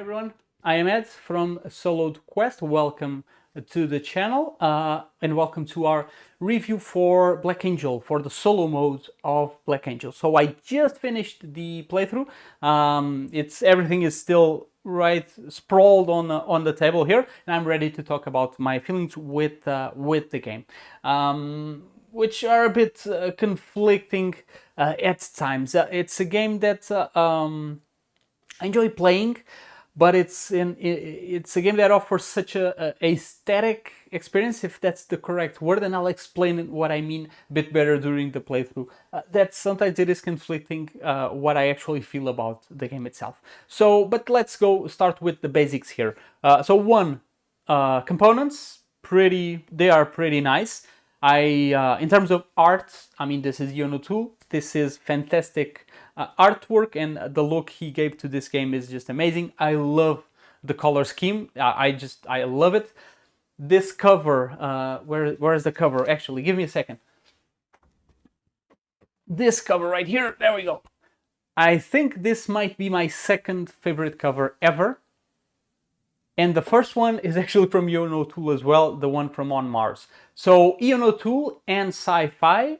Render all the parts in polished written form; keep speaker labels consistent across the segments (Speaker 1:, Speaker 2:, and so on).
Speaker 1: everyone, I am Ed from Soloed Quest. Welcome to the channel and welcome to our review for Black Angel, for the solo mode of Black Angel. So I just finished the playthrough. Everything is still right sprawled on the table here, and I'm ready to talk about my feelings with the game, which are a bit conflicting at times. It's a game that I enjoy playing, but it's a game that offers such a static experience, if that's the correct word, and I'll explain what I mean a bit better during the playthrough. That sometimes it is conflicting what I actually feel about the game itself. So, but let's go start with the basics here. Components, they are pretty nice. In terms of art, I mean, this is Iono Tool. This is fantastic artwork, and the look he gave to this game is just amazing. I love the color scheme. I love it. This cover, where is the cover? Actually, give me a second. This cover right here. There we go. I think this might be my second favorite cover ever. And the first one is actually from Iono Tool as well, the one from On Mars. So Iono Tool and sci-fi,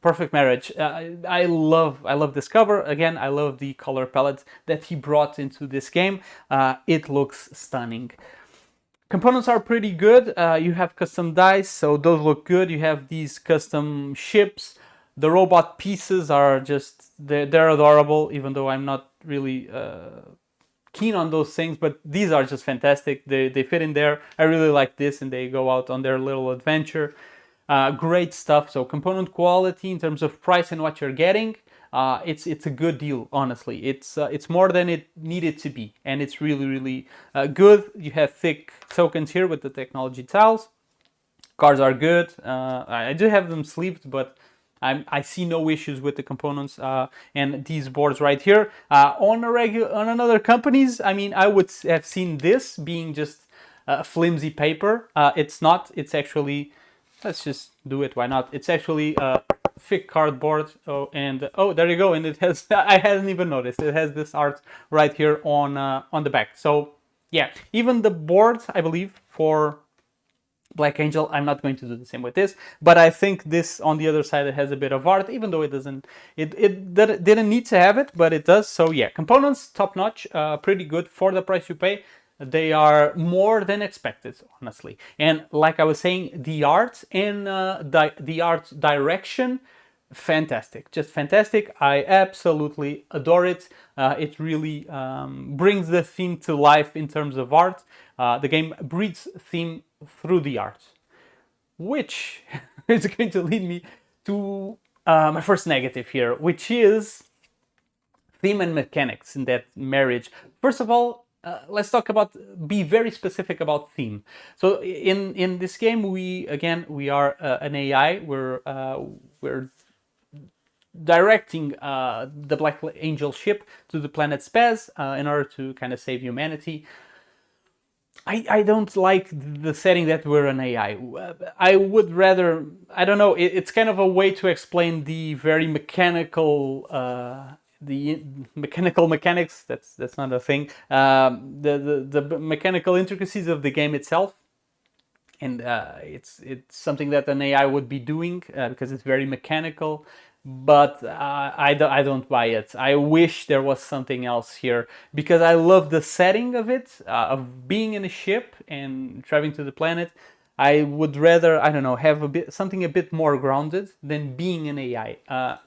Speaker 1: perfect marriage. I love this cover. Again, I love the color palette that he brought into this game. It looks stunning. Components are pretty good. You have custom dice, so those look good. You have these custom ships. The robot pieces are they're adorable, even though I'm not really keen on those things, but these are just fantastic. They fit in there. I really like this, and they go out on their little adventure. Great stuff. So component quality in terms of price and what you're getting, it's a good deal. Honestly, it's more than it needed to be, and it's really good. You have thick tokens here with the technology tiles. Cards are good. I do have them sleeved, but I see no issues with the components and these boards right here. On another companies, I mean, I would have seen this being just flimsy paper. It's not. It's actually, let's just do it. Why not? It's actually thick cardboard. Oh, there you go. And it has. I hadn't even noticed. It has this art right here on the back. So yeah, even the board, I believe, for Black Angel, I'm not going to do the same with this, but I think this on the other side, it has a bit of art, even though it doesn't, it didn't need to have it, but it does. So yeah, components top notch, pretty good for the price you pay. They are more than expected, honestly. And like I was saying, the art and the art direction, fantastic, just fantastic. I absolutely adore it. It really brings the theme to life in terms of art. The game breathes theme through the art, which is going to lead me to my first negative here, which is theme and mechanics in that marriage. First of all, let's be very specific about theme. So in this game, we are an AI. We're directing the Black Angel ship to the planet Spaz in order to kind of save humanity. I don't like the setting that we're an AI. I would rather, I don't know, it's kind of a way to explain the very mechanical, the mechanical mechanics, that's not a thing, the mechanical intricacies of the game itself. And it's something that an AI would be doing because it's very mechanical. But I don't buy it. I wish there was something else here, because I love the setting of it, of being in a ship and traveling to the planet. I would rather, I don't know, have something a bit more grounded than being an AI.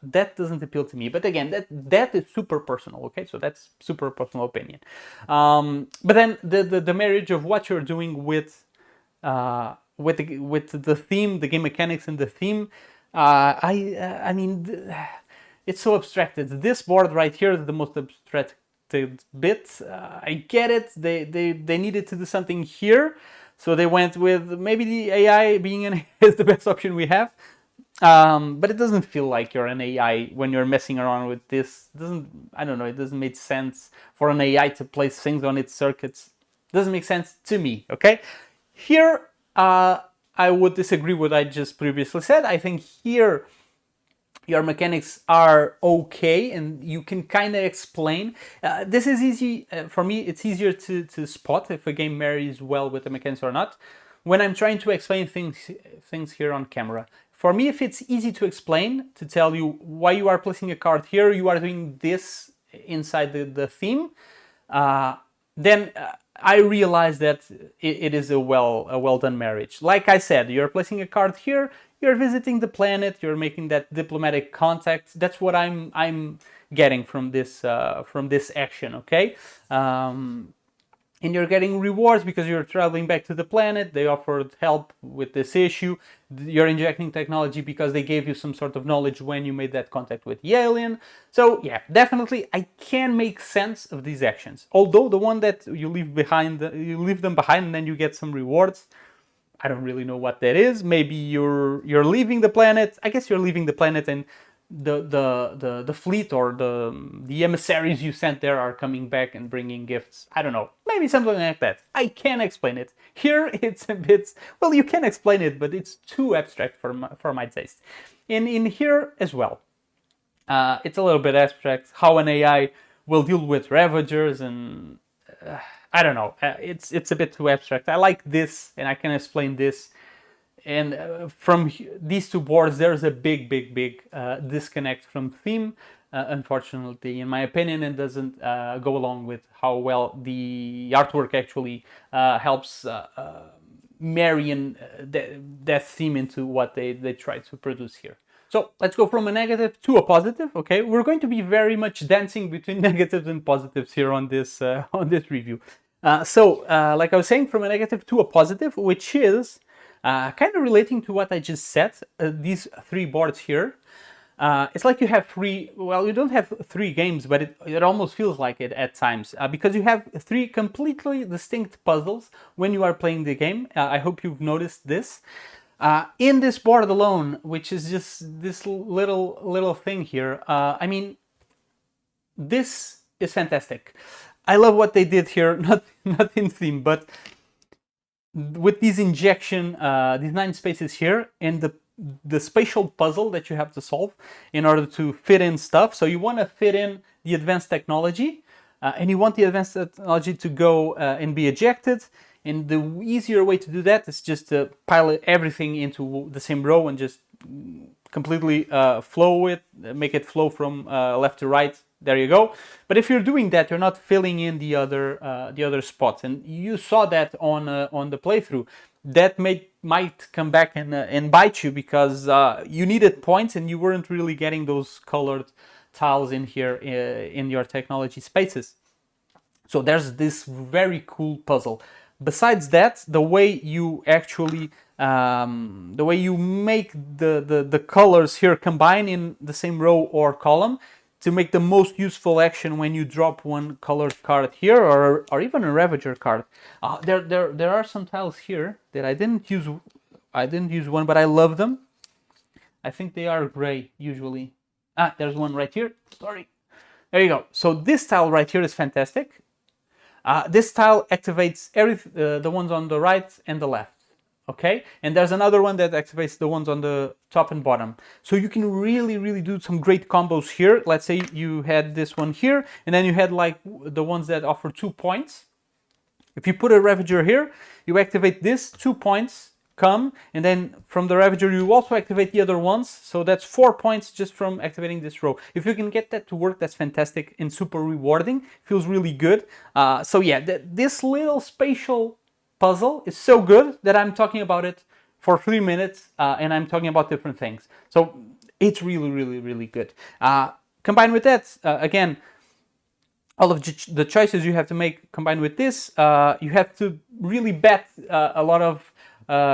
Speaker 1: That doesn't appeal to me. But again, that is super personal. Okay, so that's super personal opinion. But then the marriage of what you're doing with the theme, the game mechanics, and the theme. I mean, it's so abstracted. This board right here is the most abstracted bit. I get it. They needed to do something here, so they went with maybe the AI being an is the best option we have. But it doesn't feel like you're an AI when you're messing around with this. I don't know. It doesn't make sense for an AI to place things on its circuits. It doesn't make sense to me. Okay, here. I would disagree with what I just previously said. I think here your mechanics are okay and you can kind of explain. This is easy for me. It's easier to spot if a game marries well with the mechanics or not when I'm trying to explain things here on camera. For me, if it's easy to explain, to tell you why you are placing a card here, you are doing this inside the theme, then I realize that it is a well done marriage. Like I said, you're placing a card here, you're visiting the planet, you're making that diplomatic contact. That's what I'm getting from this action. Okay. And you're getting rewards because you're traveling back to the planet. They offered help with this issue. You're injecting technology because they gave you some sort of knowledge when you made that contact with the alien. So yeah, definitely I can make sense of these actions. Although the one that you leave behind, you leave them behind and then you get some rewards. I don't really know what that is. Maybe you're leaving the planet. I guess you're leaving the planet and the fleet or the emissaries you sent there are coming back and bringing gifts. I don't know. Maybe something like that. I can't explain it. Here it's a bit, well, you can explain it, but it's too abstract for my taste. In here as well, it's a little bit abstract. How an AI will deal with Ravagers and I don't know. It's a bit too abstract. I like this, and I can explain this. And from these two boards, there's a big disconnect from theme. Unfortunately, in my opinion, it doesn't go along with how well the artwork actually helps marrying that theme into what they try to produce here. So let's go from a negative to a positive. Okay, we're going to be very much dancing between negatives and positives here on this review. Like I was saying, from a negative to a positive, which is kind of relating to what I just said. These three boards here. It's like you have three, well, you don't have three games, but it almost feels like it at times, because you have three completely distinct puzzles when you are playing the game. I hope you've noticed this. In this board alone, which is just this little thing here, I mean, this is fantastic. I love what they did here, not in theme, but with these injection, these 9 spaces here, and the spatial puzzle that you have to solve in order to fit in stuff. So you want to fit in the advanced technology, and you want the advanced technology to go and be ejected. And the easier way to do that is just to pile everything into the same row and just completely flow it, make it flow from left to right. There you go. But if you're doing that, you're not filling in the other spots, and you saw that on the playthrough. That might come back and bite you because you needed points and you weren't really getting those colored tiles in here in your technology spaces. So there's this very cool puzzle. Besides that, the way you actually the way you make the colors here combine in the same row or column to make the most useful action when you drop one colored card here or even a Ravager card. There are some tiles here that I didn't use. I didn't use one, but I love them. I think they are gray usually. There's one right here. Sorry. There you go. So this tile right here is fantastic. This tile activates the ones on the right and the left. Okay, and there's another one that activates the ones on the top and bottom. So you can really do some great combos here. Let's say you had this one here, and then you had like the ones that offer 2 points. If you put a Ravager here, you activate this, 2 points come, and then from the Ravager you also activate the other ones. So that's 4 points just from activating this row. If you can get that to work, that's fantastic and super rewarding. Feels really good. So yeah, this little spatial puzzle is so good that I'm talking about it for 3 minutes and I'm talking about different things. So it's really good. Combined with that, again, all of the choices you have to make combined with this, you have to really bet a lot of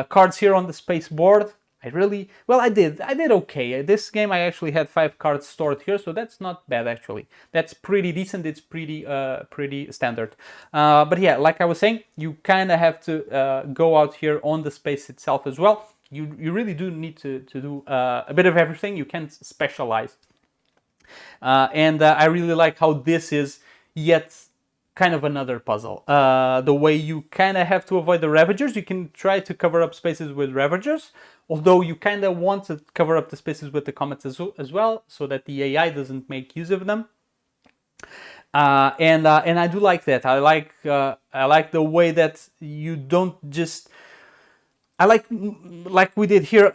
Speaker 1: cards here on the space board. I did okay. This game I actually had 5 cards stored here, so that's not bad actually. That's pretty decent. It's pretty standard. But yeah, like I was saying, you kind of have to go out here on the space itself as well. You really do need to do a bit of everything. You can't specialize. And I really like how this is yet kind of another puzzle. The way you kind of have to avoid the ravagers, you can try to cover up spaces with ravagers, although you kind of want to cover up the spaces with the comets as well, so that the AI doesn't make use of them. And I do like that. I like the way that you don't just. I like we did here,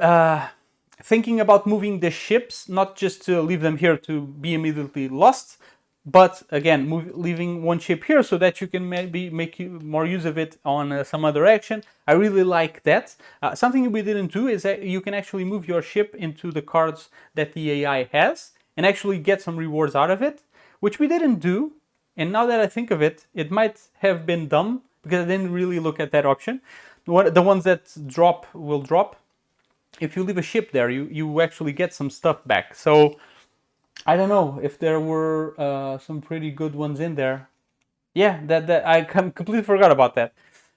Speaker 1: thinking about moving the ships, not just to leave them here to be immediately lost, but again, leaving one ship here so that you can maybe make more use of it on some other action. I really like that. Something we didn't do is that you can actually move your ship into the cards that the AI has and actually get some rewards out of it, which we didn't do. And now that I think of it, it might have been dumb because I didn't really look at that option. The ones that drop will drop. If you leave a ship there, you actually get some stuff back. So I don't know if there were some pretty good ones in there. Yeah, that I completely forgot about that.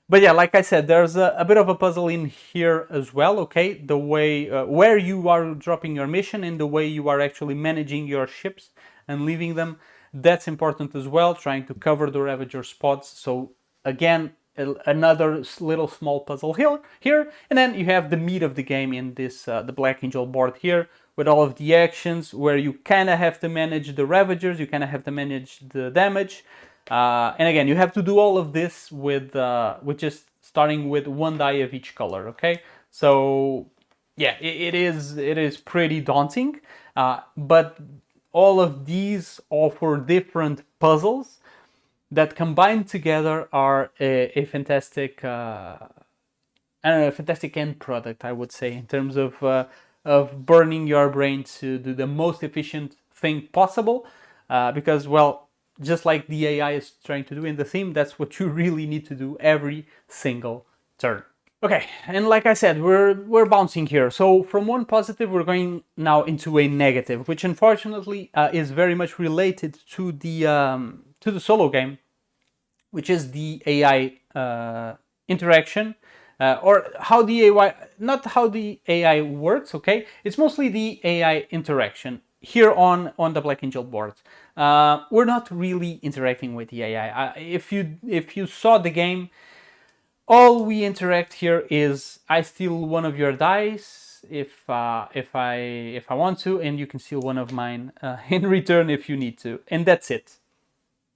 Speaker 1: But yeah, like I said, there's a bit of a puzzle in here as well, okay? The way where you are dropping your mission and the way you are actually managing your ships and leaving them. That's important as well, trying to cover the Ravager spots. So again, another little small puzzle here, and then you have the meat of the game in this the Black Angel board here with all of the actions where you kind of have to manage the Ravagers, you kind of have to manage the damage, and again you have to do all of this with just starting with one die of each color. Okay, so yeah, it is pretty daunting, but all of these offer different puzzles that combined together are a fantastic, I don't know, a fantastic end product, I would say, in terms of burning your brain to do the most efficient thing possible. Because, well, just like the AI is trying to do in the theme, that's what you really need to do every single turn. Okay, and like I said, we're bouncing here. So from one positive, we're going now into a negative, which unfortunately is very much related to the solo game, which is the AI interaction, or how the AI, not how the AI works. Okay, it's mostly the AI interaction here on the Black Angel board. We're not really interacting with the AI. If you saw the game, all we interact here is I steal one of your dice if I want to, and you can steal one of mine in return if you need to, and that's it.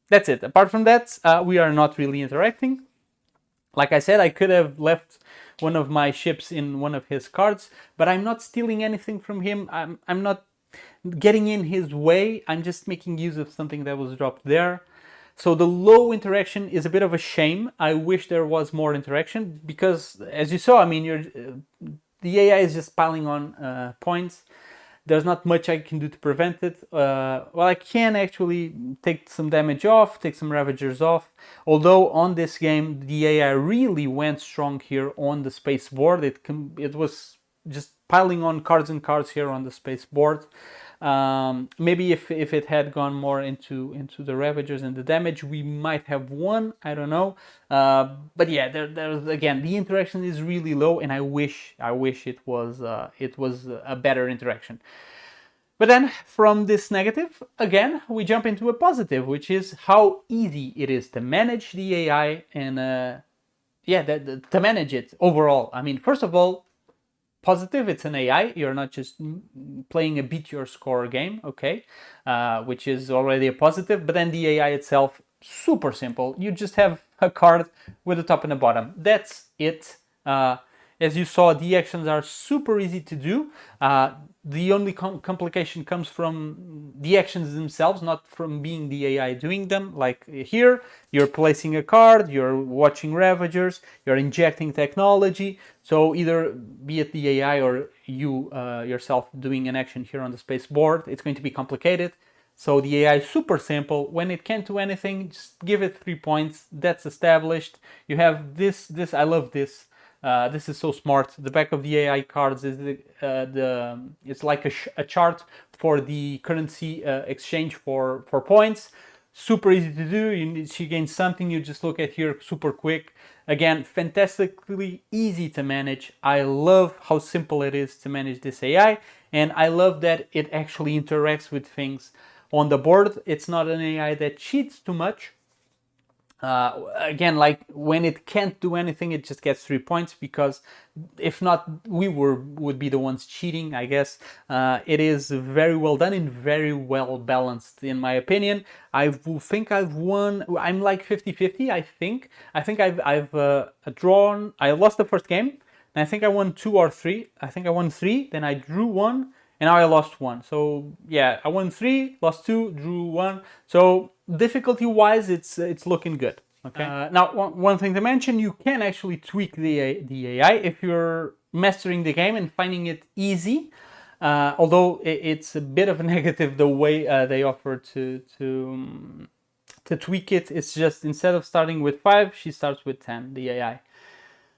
Speaker 1: That's it. Apart from that, we are not really interacting. Like I said, I could have left one of my ships in one of his cards, but I'm not stealing anything from him. I'm not getting in his way. I'm just making use of something that was dropped there. So the low interaction is a bit of a shame. I wish there was more interaction because, as you saw, I mean, the AI is just piling on points. There's not much I can do to prevent it. Well, I can actually take some damage off, take some Ravagers off. Although on this game, the AI really went strong here on the space board. It was just piling on cards and cards here on the space board. Maybe if it had gone more into the Ravagers and the damage, we might have won. I don't know. But yeah, there's again, the interaction is really low, and I wish it was a better interaction. But then from this negative, again, we jump into a positive, which is how easy it is to manage the AI and to manage it overall. I mean, first of all, positive, it's an AI. You're not just playing a beat your score game, okay, which is already a positive. But then the AI itself, super simple. You just have a card with a top and a bottom. That's it. As you saw, the actions are super easy to do. The only complication comes from the actions themselves, not from being the AI doing them. Like here, you're placing a card, you're watching Ravagers, you're injecting technology. So either be it the AI or you yourself doing an action here on the space board, it's going to be complicated. So the AI is super simple. When it can't do anything, just give it 3 points. That's established. You have this. I love this. This is so smart. The back of the AI cards is it's like a chart for the currency exchange for points. Super easy to do. She gains something, you just look at here super quick. Again, fantastically easy to manage. I love how simple it is to manage this AI, and I love that it actually interacts with things on the board. It's not an AI that cheats too much. Again, like when it can't do anything, it just gets 3 points, because if not, we would be the ones cheating, I guess. It is very well done and very well balanced, in my opinion. I think I've won. I'm like 50-50. I think I've drawn. I lost the first game, and I think I won 2 or 3. I think I won 3. Then I drew 1. And now I lost 1. So yeah, I won 3, lost 2, drew 1. So difficulty wise, it's looking good. Okay. Now, one thing to mention, you can actually tweak the AI if you're mastering the game and finding it easy. Although it's a bit of a negative the way they offer to tweak it. It's just, instead of starting with 5, she starts with 10. The AI.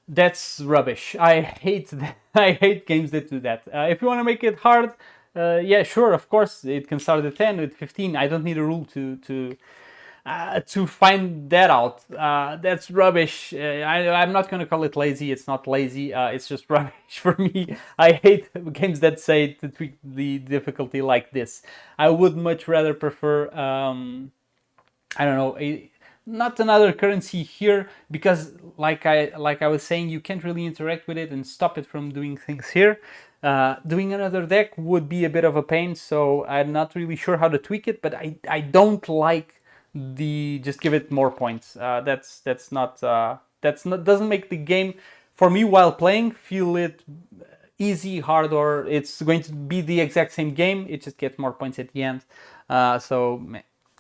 Speaker 1: That's rubbish. I hate that. I hate games that do that. If you want to make it hard, yeah, sure, of course, it can start at 10, with 15. I don't need a rule to find that out. That's rubbish. I'm not going to call it lazy. It's not lazy. It's just rubbish for me. I hate games that say to tweak the difficulty like this. I would much rather prefer, I don't know, not another currency here, because like I was saying, you can't really interact with it and stop it from doing things here. Doing another deck would be a bit of a pain, so I'm not really sure how to tweak it, but I don't like the just give it more points. That's not doesn't make the game for me while playing feel it easy, hard, or it's going to be the exact same game. It just gets more points at the end. So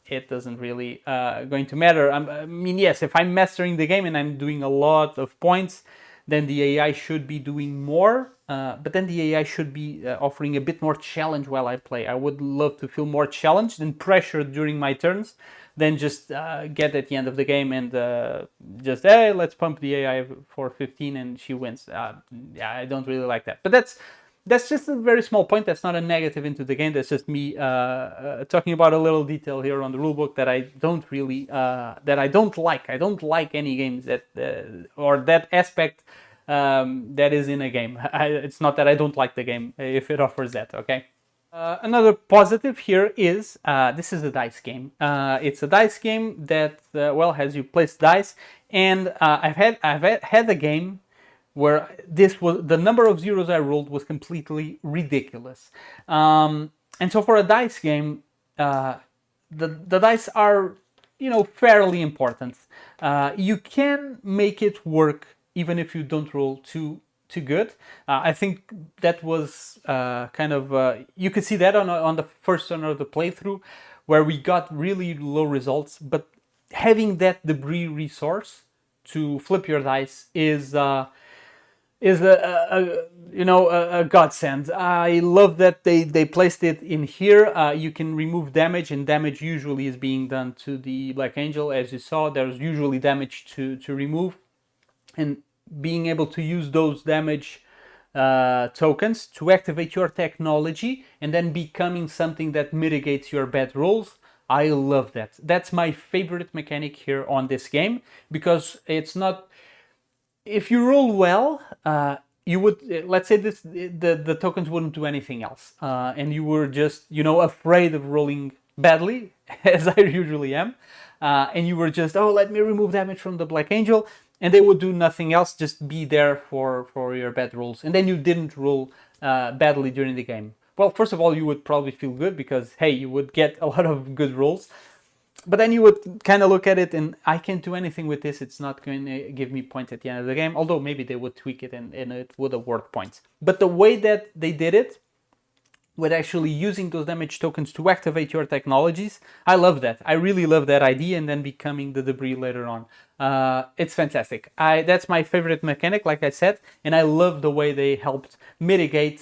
Speaker 1: it doesn't really going to matter. I mean, yes, if I'm mastering the game and I'm doing a lot of points, then the AI should be doing more. But then the AI should be offering a bit more challenge while I play. I would love to feel more challenged and pressured during my turns than just get at the end of the game and just, hey, let's pump the AI for 15 and she wins. Yeah, I don't really like that. But that's just a very small point. That's not a negative into the game. That's just me talking about a little detail here on the rulebook that I don't really, that I don't like. I don't like any games that, or that aspect that is in a game. It's not that I don't like the game if it offers that, okay? Another positive here is this is a dice game. It's a dice game that, well, has you place dice, and I've had a game where this was the number of zeros I rolled was completely ridiculous. And so for a dice game, the dice are, you know, fairly important. You can make it work even if you don't roll too good. I think that was kind of you could see that on the first turn of the playthrough, where we got really low results, but having that debris resource to flip your dice is a you know, a godsend. I love that they placed it in here. You can remove damage, and damage usually is being done to the Black Angel. As you saw, there's usually damage to remove, and being able to use those damage tokens to activate your technology and then becoming something that mitigates your bad rolls. I love that. That's my favorite mechanic here on this game, because it's not, if you roll well, you would, let's say this, the tokens wouldn't do anything else, and you were just, you know, afraid of rolling badly, as I usually am, and you were just, oh, let me remove damage from the Black Angel, and they would do nothing else, just be there for your bad rolls, and then you didn't roll badly during the game. Well, first of all, you would probably feel good because, hey, you would get a lot of good rolls. But then you would kind of look at it and, I can't do anything with this. It's not going to give me points at the end of the game. Although maybe they would tweak it and it would award points. But the way that they did it, with actually using those damage tokens to activate your technologies, I love that. I really love that idea, and then becoming the debris later on. It's fantastic. That's my favorite mechanic, like I said, and I love the way they helped mitigate.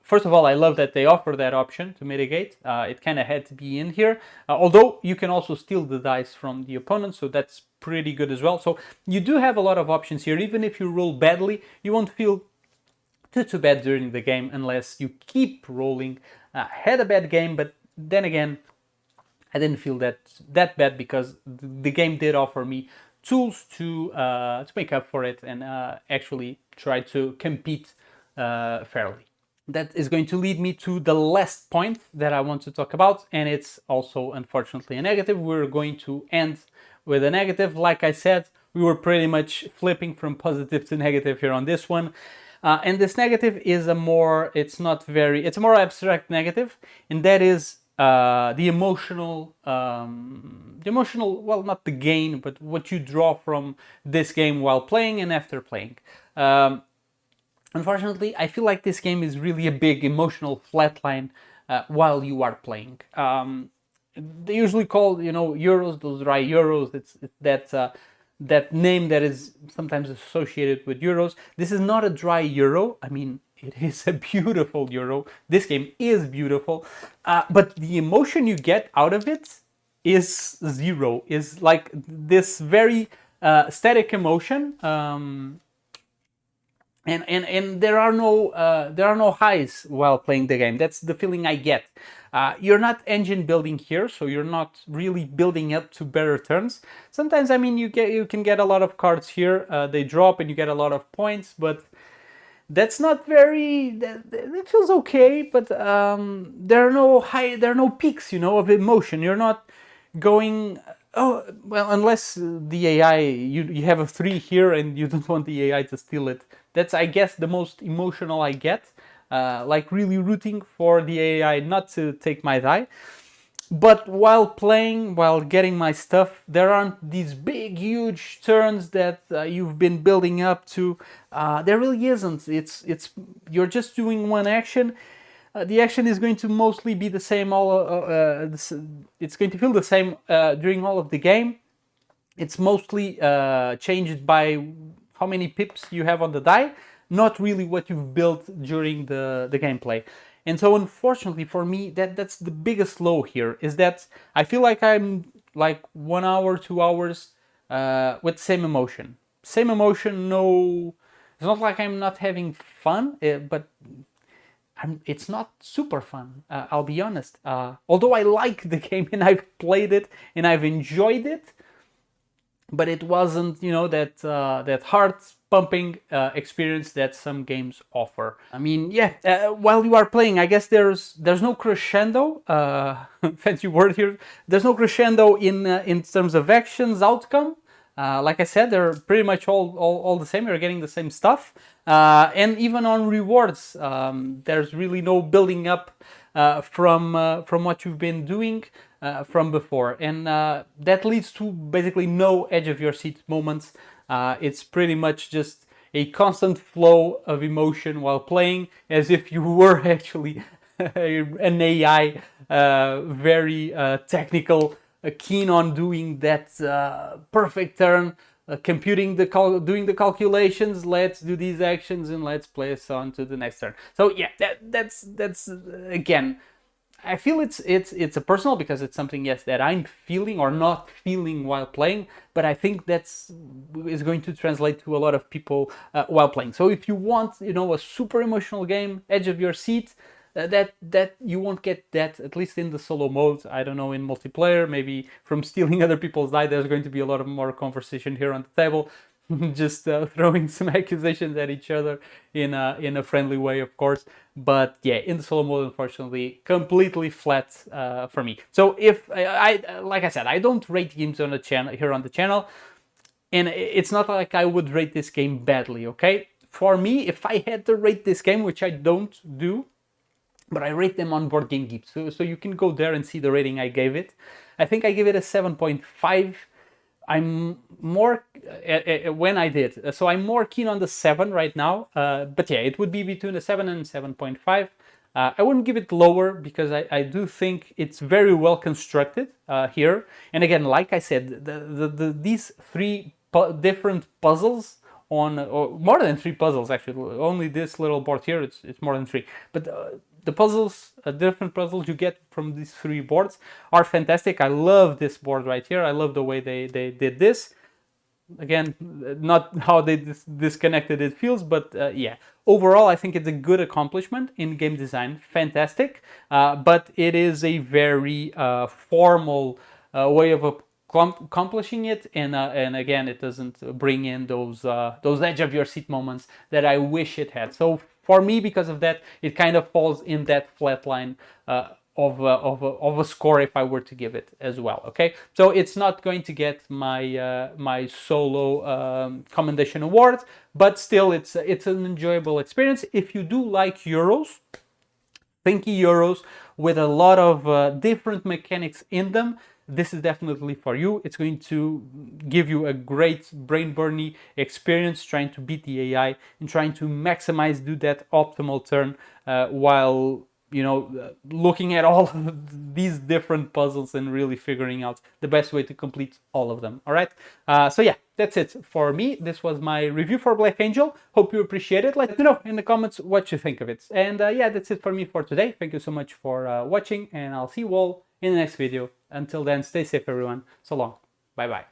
Speaker 1: First of all, I love that they offer that option to mitigate. It kind of had to be in here, although you can also steal the dice from the opponent, so that's pretty good as well. So you do have a lot of options here. Even if you roll badly, you won't feel too bad during the game unless you keep rolling. Had a bad game, but then again, I didn't feel that bad because the game did offer me tools to make up for it and actually try to compete fairly. That is going to lead me to the last point that I want to talk about, and it's also unfortunately a negative. We're going to end with a negative. Like I said, we were pretty much flipping from positive to negative here on this one. And this negative is a more, it's a more abstract negative, and that is the emotional, well, not the gain, but what you draw from this game while playing and after playing. Unfortunately, I feel like this game is really a big emotional flatline while you are playing. They usually call, Euros, those dry Euros. It's that name that is sometimes associated with Euros. This is not a dry Euro. I mean, it is a beautiful Euro. This game is beautiful, but the emotion you get out of it is zero. Is like this very static emotion. And there are no highs while playing the game. That's the feeling I get. You're not engine building here, so you're not really building up to better turns. Sometimes, I mean, you can get a lot of cards here. They drop and you get a lot of points, but that's not very. That feels okay, but there are no peaks, of emotion. You're not going. Oh, well, unless the AI, you have a 3 here and you don't want the AI to steal it. That's, I guess, the most emotional I get. Like really rooting for the AI not to take my die. But while playing, while getting my stuff, there aren't these big, huge turns that you've been building up to. There really isn't. You're just doing one action. The action is going to mostly be the same. It's going to feel the same during all of the game. It's mostly changed by how many pips you have on the die, not really what you've built during the gameplay. And so, unfortunately for me, that's the biggest low here, is that I feel like I'm like 1 hour, 2 hours with same emotion. Same emotion, no... It's not like I'm not having fun, but it's not super fun, I'll be honest. Although I like the game and I've played it and I've enjoyed it, but it wasn't, that heart-pumping experience that some games offer. I mean, yeah, while you are playing, I guess there's no crescendo, fancy word here, there's no crescendo in terms of actions, outcome. Like I said, they're pretty much all the same. You're getting the same stuff. And even on rewards, there's really no building up from what you've been doing from before. And that leads to basically no edge of your seat moments. It's pretty much just a constant flow of emotion while playing, as if you were actually an AI, very technical, keen on doing that perfect turn, doing the calculations. Let's do these actions and let's place on to the next turn. So yeah, that's again, I feel it's a personal, because it's something, yes, that I'm feeling or not feeling while playing, but I think is going to translate to a lot of people while playing. So if you want, a super emotional game, edge of your seat, that you won't get that, at least in the solo mode. I don't know, in multiplayer, maybe from stealing other people's die, there's going to be a lot of more conversation here on the table. Just throwing some accusations at each other in a friendly way, of course. But yeah, in the solo mode, unfortunately, completely flat for me. So if like I said, I don't rate games on the channel here on the channel, and it's not like I would rate this game badly. Okay, for me, if I had to rate this game, which I don't do, but I rate them on Board Game Geek, so you can go there and see the rating I gave it. I think I gave it a 7.5. I'm more when I did, so I'm more keen on the 7 right now. But yeah, it would be between a 7 and 7.5. I wouldn't give it lower, because I do think it's very well constructed here. And again, like I said, these 3 different puzzles or more than 3 puzzles actually. Only this little board here, it's more than 3. But the puzzles, different puzzles you get from these 3 boards are fantastic. I love this board right here. I love the way they did this. Again, not how they disconnected it feels, but yeah. Overall, I think it's a good accomplishment in game design. Fantastic. But it is a very formal way of accomplishing it, and again, it doesn't bring in those edge of your seat moments that I wish it had. So for me, because of that, it kind of falls in that flat line of a score if I were to give it as well. Okay, so it's not going to get my my solo commendation award, but still it's an enjoyable experience. If you do like Euros, thinky Euros with a lot of different mechanics in them, this is definitely for you. It's going to give you a great brain burny experience trying to beat the AI and trying to maximize, do that optimal turn while, you know, looking at all of these different puzzles and really figuring out the best way to complete all of them. All right. So yeah, that's it for me. This was my review for Black Angel. Hope you appreciate it. Let me know in the comments what you think of it. And yeah, that's it for me for today. Thank you so much for watching, and I'll see you all in the next video. Until then, stay safe, everyone. So long. Bye bye.